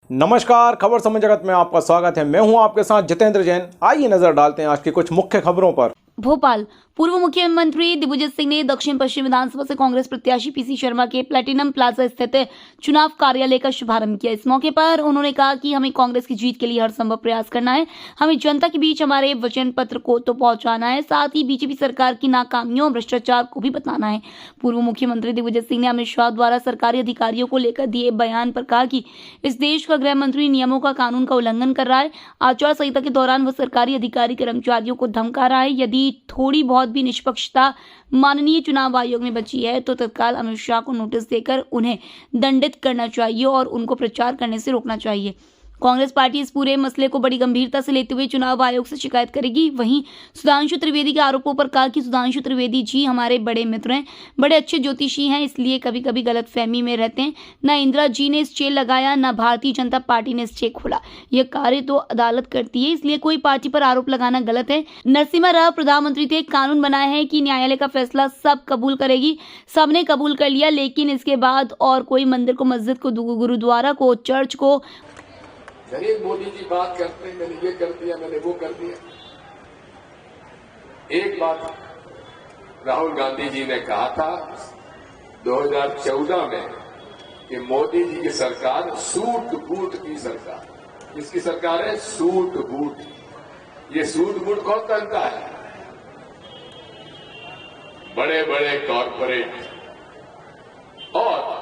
नमस्कार, खबर समय जगत में आपका स्वागत है। मैं हूं आपके साथ जितेंद्र जैन। आइए नजर डालते हैं आज की कुछ मुख्य खबरों पर। भोपाल पूर्व मुख्यमंत्री दिग्विजय सिंह ने दक्षिण पश्चिम विधानसभा से कांग्रेस प्रत्याशी पीसी शर्मा के प्लेटिनम प्लाजा स्थित चुनाव कार्यालय का शुभारंभ किया। इस मौके पर उन्होंने कहा कि हमें कांग्रेस की जीत के लिए हर संभव प्रयास करना है। हमें जनता के बीच हमारे वचन पत्र को तो पहुंचाना है, साथ ही बीजेपी सरकार की नाकामियों और भ्रष्टाचार को भी बताना है। पूर्व मुख्यमंत्री दिग्विजय सिंह ने अमित शाह द्वारा सरकारी अधिकारियों को लेकर दिए बयान पर कहा कि इस देश का गृह मंत्री नियमों का कानून का उल्लंघन कर रहा है। आचार संहिता के दौरान वह सरकारी अधिकारी कर्मचारियों को धमका रहा है। यदि थोड़ी बहुत भी निष्पक्षता माननीय चुनाव आयोग में बची है तो तत्काल अमित शाह को नोटिस देकर उन्हें दंडित करना चाहिए और उनको प्रचार करने से रोकना चाहिए। कांग्रेस पार्टी इस पूरे मसले को बड़ी गंभीरता से लेते हुए चुनाव आयोग से शिकायत करेगी। वहीं सुधांशु त्रिवेदी के आरोपों पर कहा कि सुधांशु त्रिवेदी जी हमारे बड़े मित्र हैं, बड़े अच्छे ज्योतिषी हैं, इसलिए कभी कभी गलतफहमी में रहते हैं। न इंदिरा जी ने स्टे लगाया, न भारतीय जनता पार्टी ने स्टे खोला। यह कार्य तो अदालत करती है, इसलिए कोई पार्टी पर आरोप लगाना गलत है। नरसिम्हा राव प्रधानमंत्री थे, कानून बनाया है कि न्यायालय का फैसला सब कबूल करेगी। सबने कबूल कर लिया, लेकिन इसके बाद और कोई मंदिर को, मस्जिद को, गुरुद्वारा को, चर्च को। मोदी जी बात करते हैं, मैंने ये कर दिया, मैंने वो कर दिया। एक बात राहुल गांधी जी ने कहा था 2014 में कि मोदी जी की सरकार सूट बूट की सरकार। किसकी सरकार है? Suit boot. ये सूट बूट कौन पहनता है? बड़े बड़े कॉरपोरेट। और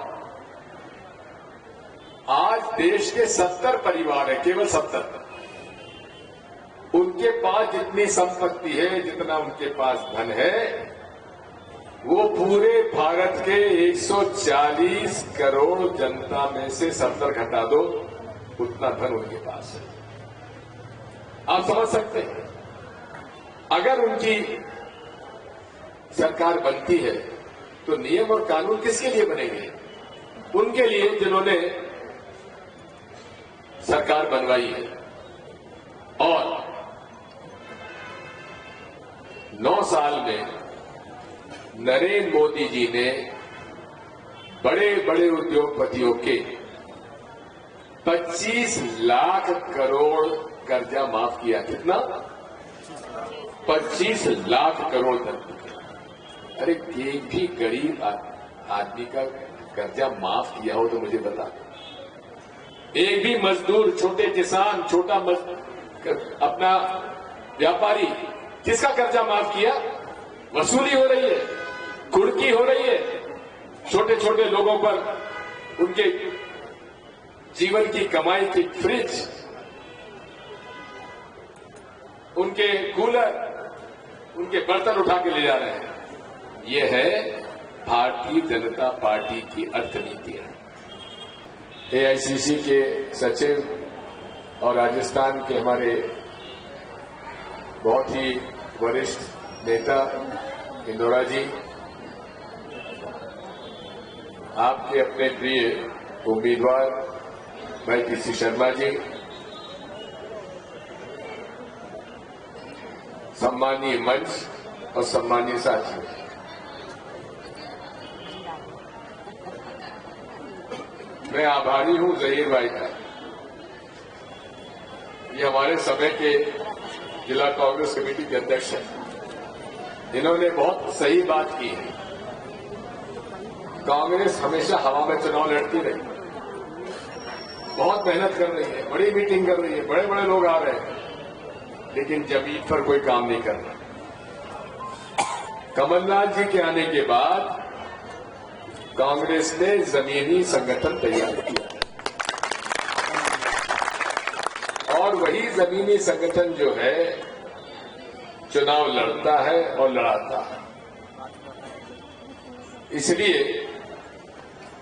आज देश के 70 परिवार है, केवल 70। उनके पास जितनी संपत्ति है, जितना उनके पास धन है, वो पूरे भारत के 140 करोड़ जनता में से 70 घटा दो, उतना धन उनके पास है। आप समझ सकते हैं, अगर उनकी सरकार बनती है तो नियम और कानून किसके लिए बनेंगे? उनके लिए जिन्होंने सरकार बनवाई है। और 9 साल में नरेंद्र मोदी जी ने बड़े बड़े उद्योगपतियों के 25 लाख करोड़ कर्जा माफ किया। कितना? 25 लाख करोड़ तक। अरे एक भी गरीब आदमी का कर्जा माफ किया हो तो मुझे बता दो। एक भी मजदूर, छोटे किसान, छोटा अपना व्यापारी, किसका कर्जा माफ किया? वसूली हो रही है, कुर्की हो रही है। छोटे छोटे लोगों पर उनके जीवन की कमाई की फ्रिज, उनके कूलर, उनके बर्तन उठा के ले जा रहे हैं। यह है भारतीय जनता पार्टी की अर्थनीति है। एआईसीसी के सचिव और राजस्थान के हमारे बहुत ही वरिष्ठ नेता इंदौरा जी, आपके अपने प्रिय उम्मीदवार भाई पीसी शर्मा जी, सम्मानीय मंच और सम्मानीय साथियों, मैं आभारी हूं जहीर भाई का। ये हमारे समय के जिला कांग्रेस कमेटी के अध्यक्ष हैं। इन्होंने बहुत सही बात की है। कांग्रेस हमेशा हवा में चुनाव लड़ती रही, बहुत मेहनत कर रही है, बड़ी मीटिंग कर रही है, बड़े बड़े लोग आ रहे हैं, लेकिन जमीन पर कोई काम नहीं कर रहा। कमलनाथ जी के आने के बाद कांग्रेस ने जमीनी संगठन तैयार किया और वही जमीनी संगठन जो है चुनाव लड़ता है और लड़ाता है। इसलिए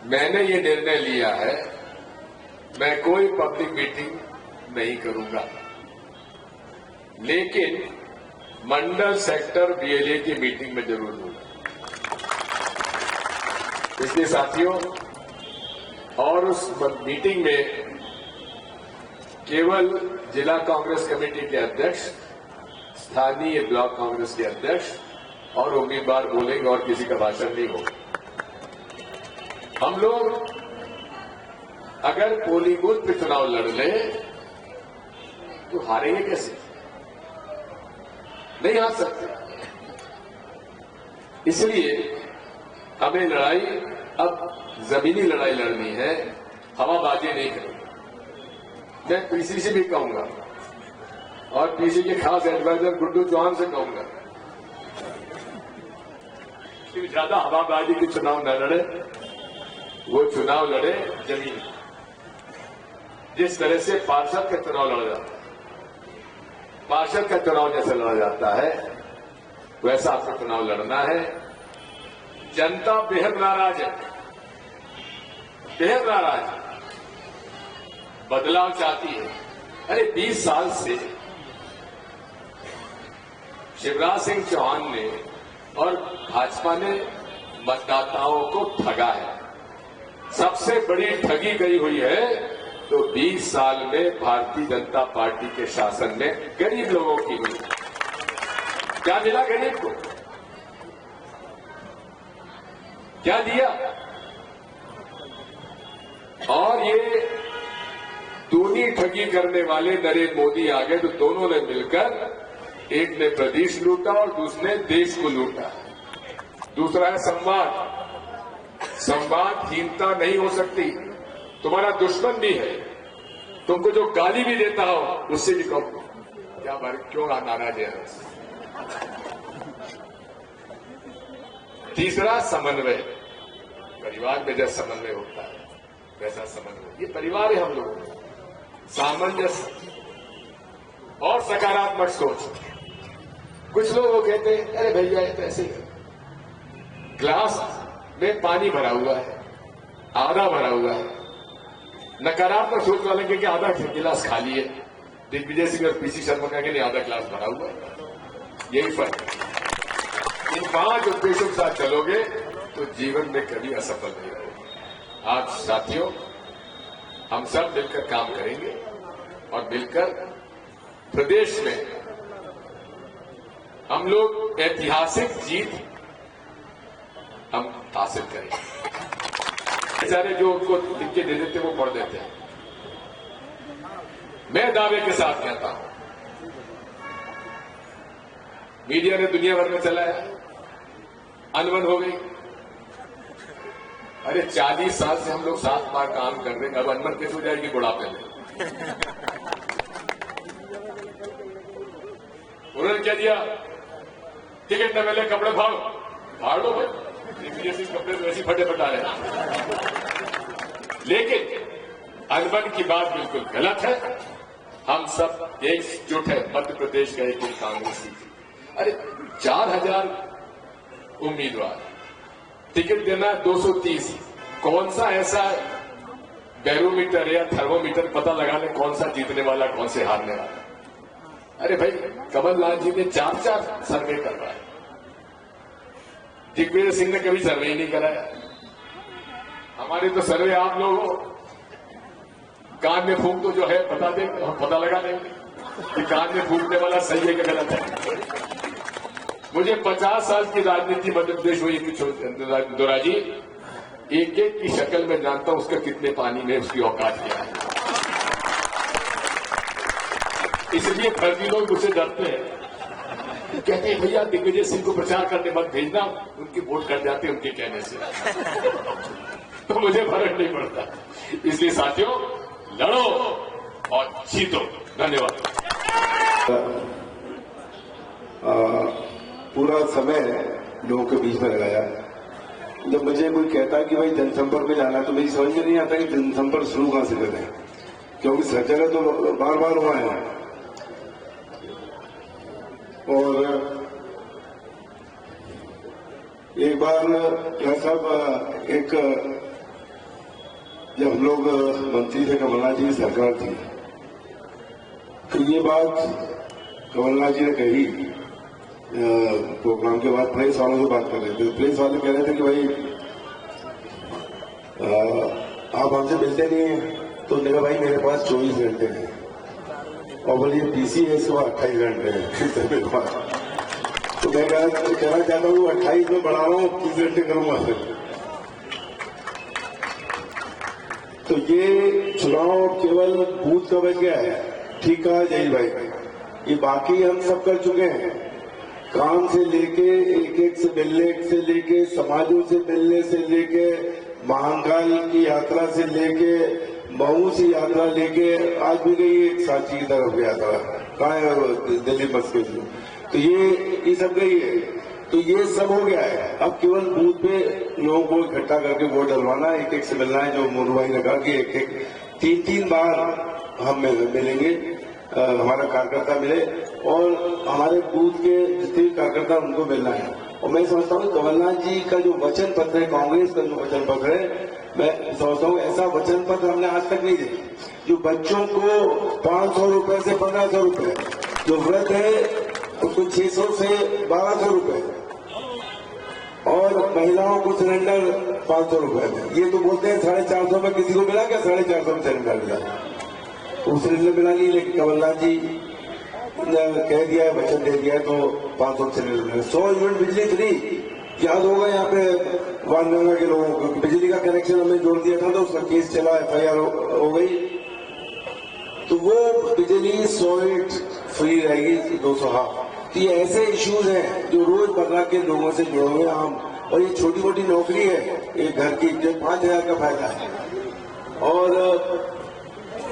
मैंने ये निर्णय लिया है, मैं कोई पब्लिक मीटिंग नहीं करूंगा, लेकिन मंडल सेक्टर बीएलए की मीटिंग में जरूर लूंगा। इसलिए साथियों, और उस मीटिंग में केवल जिला कांग्रेस कमेटी के अध्यक्ष, स्थानीय ब्लॉक कांग्रेस के अध्यक्ष और उम्मीदवार बोलेंगे और किसी का भाषण नहीं होगा। हम लोग अगर पोलिंग बूथ पे चुनाव लड़ ले तो हारेंगे कैसे? नहीं हार सकते। इसलिए हमें लड़ाई अब जमीनी लड़ाई लड़नी है, हवाबाजी नहीं करनी। मैं पीसी से भी कहूंगा और पीसी के खास एडवाइजर गुड्डू चौहान से कहूंगा कि ज्यादा हवाबाजी के चुनाव न लड़े, वो चुनाव लड़े जमीन। जिस तरह से पार्षद का चुनाव लड़ा जाता है, पार्षद का चुनाव जैसे लड़ा जाता है वैसा आपको चुनाव लड़ना है। जनता बेहद नाराज है, बेहद नाराज है, बदलाव चाहती है। अरे 20 साल से शिवराज सिंह चौहान ने और भाजपा ने मतदाताओं को ठगा है। सबसे बड़ी ठगी गई हुई है तो 20 साल में भारतीय जनता पार्टी के शासन में गरीब लोगों की हुई। क्या मिला गरीब को? क्या दिया? और ये दूनी ठगी करने वाले नरेंद्र मोदी आ गए तो दोनों ने मिलकर, एक ने प्रदेश लूटा और दूसरे ने देश को लूटा। दूसरा है संवाद। संवादहीनता नहीं हो सकती। तुम्हारा दुश्मन भी है, तुमको जो गाली भी देता हो उससे भी कहो क्या बार क्यों नाराज है। तीसरा समन्वय। परिवार में जैसा समन्वय होता है वैसा समन्वय, ये परिवार है हम लोग। सामंजस्य और सकारात्मक सोच। कुछ लोग वो कहते हैं अरे भैया ये तो ऐसे ही, ग्लास में पानी भरा हुआ है, आधा भरा हुआ है। नकारात्मक सोच वाले के आधा गिलास खाली है। दिग्विजय सिंह और पीसी शर्मा का नहीं, आधा गिलास भरा हुआ है। यही फर्क है। इन 5 उद्देश्यों के साथ चलोगे तो जीवन में कभी असफल नहीं रहोगे। आज साथियों हम सब मिलकर काम करेंगे और मिलकर प्रदेश में हम लोग ऐतिहासिक जीत हम हासिल करेंगे। बेचारे जो उनको लिख के दे देते वो पढ़ देते हैं। मैं दावे के साथ कहता हूं, मीडिया ने दुनिया भर में चलाया, अनबन हो गई। अरे 40 साल से हम लोग 7 बार काम कर रहे हैं, अब अनबन कैसे हो जाएगी बुढ़ापे में? उन्होंने क्या दिया? टिकट न मिले कपड़े फाड़ दो भाई। दिग्विजय कपड़े तो ऐसे फटे फटा रहे। लेकिन अनबन की बात बिल्कुल गलत है। हम सब एकजुट है। मध्य प्रदेश का एक कांग्रेसी, अरे 4000 उम्मीदवार, टिकट देना 230। कौन सा ऐसा बैरोमीटर या थर्मोमीटर पता लगा ले कौन सा जीतने वाला कौन से हारने वाला? अरे भाई कमलनाथ जी ने 4 सर्वे करवाए, दिग्विजय सिंह ने कभी सर्वे ही नहीं कराया। हमारे तो सर्वे आप लोग हो, कान में फूंक तो जो है बता देंगे, हम पता लगा देंगे कि कान में फूंकने वाला सही है कि गलत है। मुझे 50 साल की राजनीति मध्य प्रदेश हुई इंदौरा जी, एक एक की शक्ल में जानता हूं उसका कितने पानी में उसकी औकात क्या है। इसलिए फर्जी लोग मुझसे डरते हैं, कहते हैं भैया दिग्विजय सिंह को प्रचार करने मत भेजना, उनकी वोट कट जाते उनके कहने से। तो मुझे फर्क नहीं पड़ता। इसलिए साथियों लड़ो और जीतो। धन्यवाद। पूरा समय लोगों के बीच में लगाया। जब मुझे कोई कहता है कि भाई जनसंपर्क में जाना, तो मेरी समझ में नहीं आता कि जनसंपर्क शुरू कहां से करें, क्योंकि सब जगह तो बार बार हुआ है। और एक बार क्या साहब, एक जब हम लोग मंत्री थे, कमलनाथ जी की सरकार थी, तो ये बात कमलनाथ जी ने कही प्रोग्राम के बाद। प्रेस वालों से बात कर रहे थे, प्रेस वाले कह रहे थे कि भाई आप हमसे मिलते नहीं हैं। तो देखा भाई मेरे पास 24 घंटे हैं, और बोलिए पीसी है इसके बाद 28 घंटे हैं। तो मैं कहना चाहता हूँ 28 में बढ़ा रहा हूँ, 30 घंटे करूंगा फिर। तो ये चुनाव केवल बूथ का बच गया है, ठीक कहा जय भाई। ये बाकी हम सब कर चुके हैं, काम से लेके एक एक से मिलने से लेके, समाजों से मिलने से लेके, महाकाल की यात्रा से लेके, मऊ से यात्रा लेके, आज भी गई एक सांची की तरफ गया था, कहाँ है दिल्ली बस के। तो ये सब गई है, तो ये सब हो गया है। अब केवल बूथ पे लोगों को इकट्ठा करके वोट डलवाना, एक एक से मिलना है। जो मोनू भाई ने कहा कि एक एक 3-3 बार हम मिलेंगे, हमारा कार्यकर्ता मिले और हमारे बूथ के जितने भी कार्यकर्ता उनको मिलना है। और मैं समझता हूँ कमलनाथ जी का जो वचन पत्र है, कांग्रेस का जो वचन पत्र है, मैं समझता हूँ ऐसा वचन पत्र हमने आज तक नहीं दिया। जो बच्चों को 500 रुपए से 1500 रुपए, जो वृद्ध है उसको 600 से 1200 रुपए, और महिलाओं को सिलेंडर 500 रुपए में। ये तो बोलते हैं 450 में किसी को मिला क्या? 450 में सिलेंडर मिला, तो सिलेंडर मिला नहीं। लेकिन कमलनाथ जी ने कह दिया है, वचन दे दिया है, तो 500 सिलेंडर, 100 यूनिट बिजली फ्री। याद होगा यहाँ पे वानगंगा के लोगों को बिजली का कनेक्शन हमें जोड़ दिया था, तो उसका केस चला, FIR हो गई। तो वो बिजली 100 यूनिट फ्री रहेगी, 200 हाफ। तो ये ऐसे इश्यूज हैं जो रोजमर्रा के लोगों से जुड़े हुए हम, और ये छोटी मोटी नौकरी है एक घर की, जो 5000 का फायदा है। और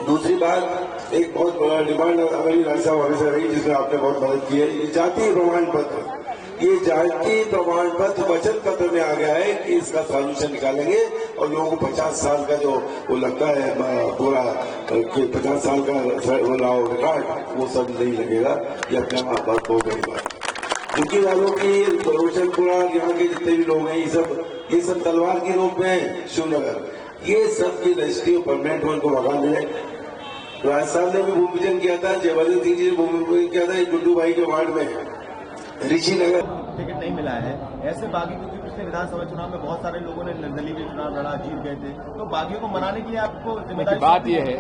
दूसरी बात, एक बहुत बड़ा डिमांड हमारी राज्य साहब हमेशा रही, जिसमें आपने बहुत मदद की है, ये जातीय प्रमाण पत्र। ये जातीय प्रमाण पत्र वचन पत्र में आ गया है कि इसका सॉल्यूशन निकालेंगे, और लोगों को 50 साल का जो वो लगता है पूरा कि 50 साल का रिकॉर्ड, वो सब नहीं लगेगा। ये अपने आप बात हो गई बात। उनकी वालों की रोशनपुरा, यहाँ के जितने भी लोग हैं, ये सब तलवार की नोक में है। शिवनगर, ये सब की रजिस्ट्री परमानेंट उनको मकान मिले। राजस्थान ने भी भूमि पूजन किया था, जयवर्धन सिंह जी ने भूमि पूजन किया था, गुड्डू भाई के वार्ड में ऋषि नगर। टिकट नहीं मिला है, ऐसे बागी, क्योंकि पिछले विधानसभा चुनाव में बहुत सारे लोगों ने निर्दलीय भी चुनाव लड़ा, जीत गए थे, तो बागियों को मनाने के लिए आपको जिम्मेदारी। बात यह है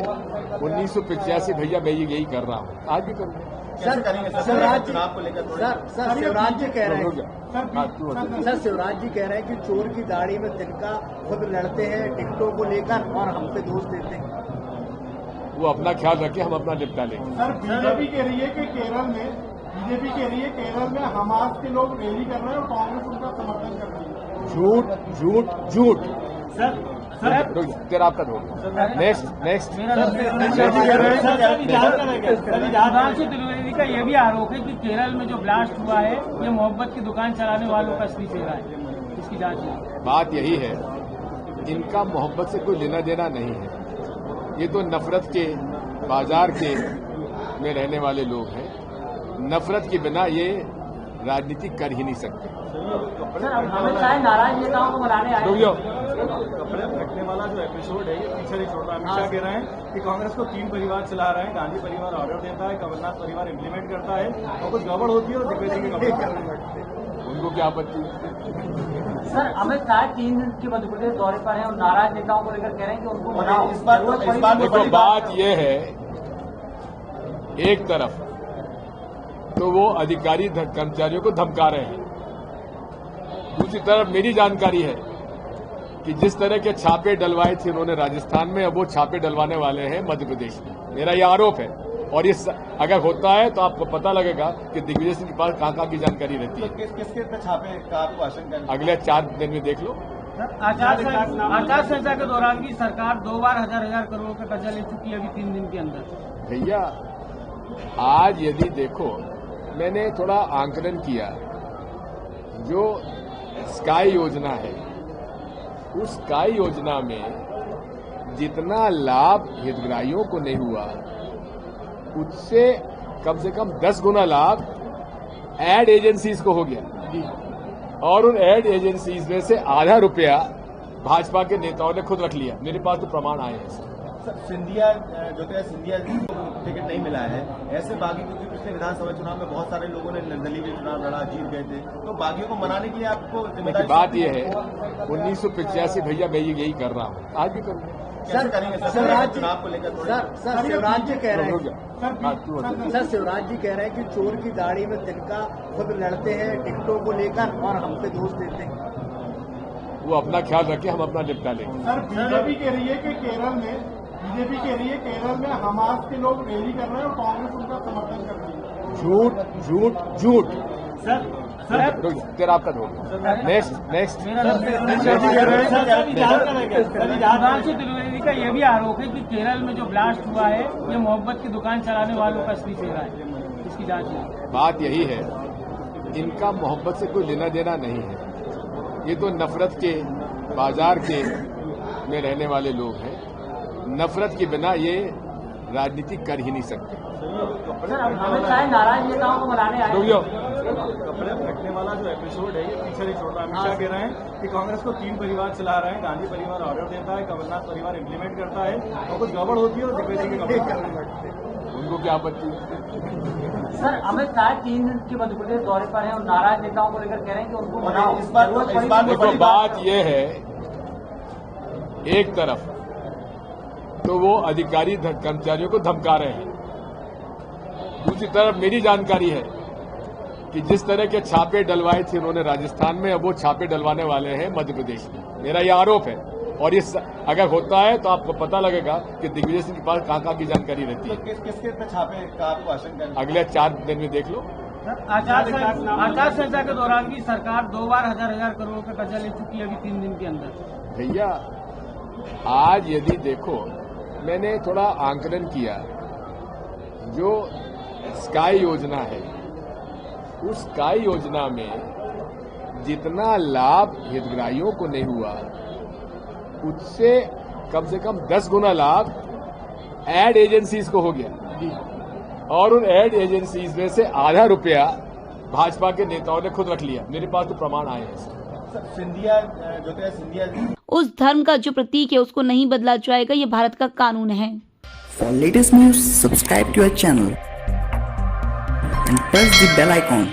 1985 भैया मैं यही कर रहा हूँ, आज भी करूँगा। कैसे करेंगे सर चुनाव को लेकर? सर शिवराज जी कह रहे हैं, सर शिवराज जी कह रहे हैं कि चोर की दाढ़ी में तिनका खुद लड़ते हैं टिकटों को लेकर और हम पे दोष देते हैं। वो अपना ख्याल रखे, हम अपना निपटा लेंगे। सर बीजेपी कह रही है कि केरल में हमास के लोग रैली कर रहे हैं और कांग्रेस उनका समर्थन कर रही है। झूठ झूठ झूठ। सर तेरा आपका होगा। नेक्स्ट सुधांशु त्रिवेदी का यह भी आरोप है कि केरल में जो ब्लास्ट हुआ है ये मोहब्बत की दुकान चलाने वालों का असली चेहरा है, इसकी जांच है। बात यही है, इनका मोहब्बत से कोई लेना देना नहीं है। ये तो नफरत के बाजार के में रहने वाले लोग हैं। नफरत के बिना ये राजनीति कर ही नहीं सकते। नाराज नेताओं को मनाने आए। रुक जाओ। कपड़े फेंकने वाला जो एपिसोड है ये पीछे नहीं छोड़ रहा। अमित शाह कह रहे हैं कि कांग्रेस को 3 परिवार चला रहे हैं, गांधी परिवार ऑर्डर देता है, कमलनाथ परिवार इम्प्लीमेंट करता है, और कुछ गड़बड़ होती है और दिग्विजय के कपड़े करने लगते हैं। उनको क्या आपत्ति? सर अमित शाह 3 दिन के मध्य प्रदेश दौरे पर हैं और नाराज नेताओं को लेकर कह रहे हैं कि उनको मनाओ। इस बात देखो, बात यह है, एक तरफ तो वो अधिकारी कर्मचारियों को धमका रहे हैं, दूसरी तरफ मेरी जानकारी है कि जिस तरह के छापे डलवाए थे उन्होंने राजस्थान में, अब वो छापे डलवाने वाले हैं मध्य प्रदेश में। मेरा ये आरोप है, और ये अगर होता है तो आपको पता लगेगा कि दिग्विजय सिंह के पास कहाँ की जानकारी रहती है। किसके पे छापे का आपको आशंका है? अगले 4 दिन में देख लो। आचार संहिता के दौरान भी सरकार 2 बार हजार करोड़ का कर्जा ले चुकी है अभी 3 दिन के अंदर। भैया आज यदि देखो, मैंने थोड़ा आंकलन किया, जो स्काई योजना है, उस स्काई योजना में जितना लाभ हितग्राहियों को नहीं हुआ, उससे कम से कम 10 गुना लाभ एड एजेंसीज को हो गया, और उन एड एजेंसीज में से आधा रुपया भाजपा के नेताओं ने खुद रख लिया। मेरे पास तो प्रमाण आए हैं। सिंधिया जो थे, सिंधिया टिकट नहीं मिला है, ऐसे बागी, क्योंकि पिछले विधानसभा चुनाव में बहुत सारे लोगों ने निर्दलीय भी चुनाव लड़ा, जीत गए थे, तो बागियों को मनाने के लिए आपको जिम्मेदारी। बात यह है 1985 भैया मैं यही कर रहा हूँ, आज भी करूँगा। कैसे करेंगे शिवराज चुनाव को लेकर? सर शिवराज जी कह रहे हैं, हैं शिवराज जी कह रहे हैं कि चोर की दाढ़ी में तिनका खुद लड़ते हैं टिकटों को लेकर और हम पे दोष देते हैं। वो अपना ख्याल रखे, हम अपना निपटा लेंगे। सर बीजेपी कह रही है कि केरल में हमास के लोग रैली कर रहे हैं और कांग्रेस उनका समर्थन कर रही है। झूठ झूठ झूठ। तेरा आपका धो। नेक्स्ट सुधांशु त्रिवेदी का ये भी आरोप है कि केरल में जो ब्लास्ट हुआ है ये मोहब्बत की दुकान चलाने वालों का असली चेहरा है, इसकी जांच हुई। बात यही है, इनका मोहब्बत से कोई लेना देना नहीं है। ये तो नफरत के बाजार के में रहने वाले लोग हैं। नफरत के बिना ये राजनीति कर ही नहीं सकते। नाराज नेताओं को मनाने आए। कपड़े फेंकने वाला जो एपिसोड है ये पीछे नहीं छोड़ रहा। अमित शाह कह रहे हैं कि कांग्रेस को 3 परिवार चला रहे हैं, गांधी परिवार ऑर्डर देता है, कमलनाथ परिवार इम्प्लीमेंट करता है, और कुछ गड़बड़ होती है और दिग्विजय के कपड़े। उनको क्या आपत्ति? सर अमित शाह 3 दिन के मध्य प्रदेश दौरे पर हैं और नाराज नेताओं को लेकर कह रहे हैं कि उनको मनाओ। इस बार देखो बात यह है, एक तरफ तो वो अधिकारी कर्मचारियों को धमका रहे हैं, दूसरी तरफ मेरी जानकारी है कि जिस तरह के छापे डलवाए थे उन्होंने राजस्थान में, अब वो छापे डलवाने वाले हैं मध्य प्रदेश में। मेरा ये आरोप है, और ये अगर होता है तो आपको पता लगेगा कि दिग्विजय सिंह के पास कहाँ की जानकारी रहती है। किसके छापे का आपको आशंका है? अगले 4 दिन में देख लो। आचार संहिता के दौरान भी सरकार 2 बार हजार करोड़ का कर्जा ले चुकी है अभी 3 दिन के अंदर। भैया आज यदि देखो, मैंने थोड़ा आंकलन किया, जो स्काई योजना है उस स्काई योजना में जितना लाभ हितग्राहियों को नहीं हुआ उससे कम से कम 10 गुना लाभ एड एजेंसीज को हो गया, और उन एड एजेंसीज में से आधा रुपया भाजपा के नेताओं ने खुद रख लिया। मेरे पास तो प्रमाण आए हैं। सिंधिया जो थे, सिंधिया उस धर्म का जो प्रतीक है उसको नहीं बदला जाएगा, ये भारत का कानून है। For latest news, subscribe to our channel and press the bell icon.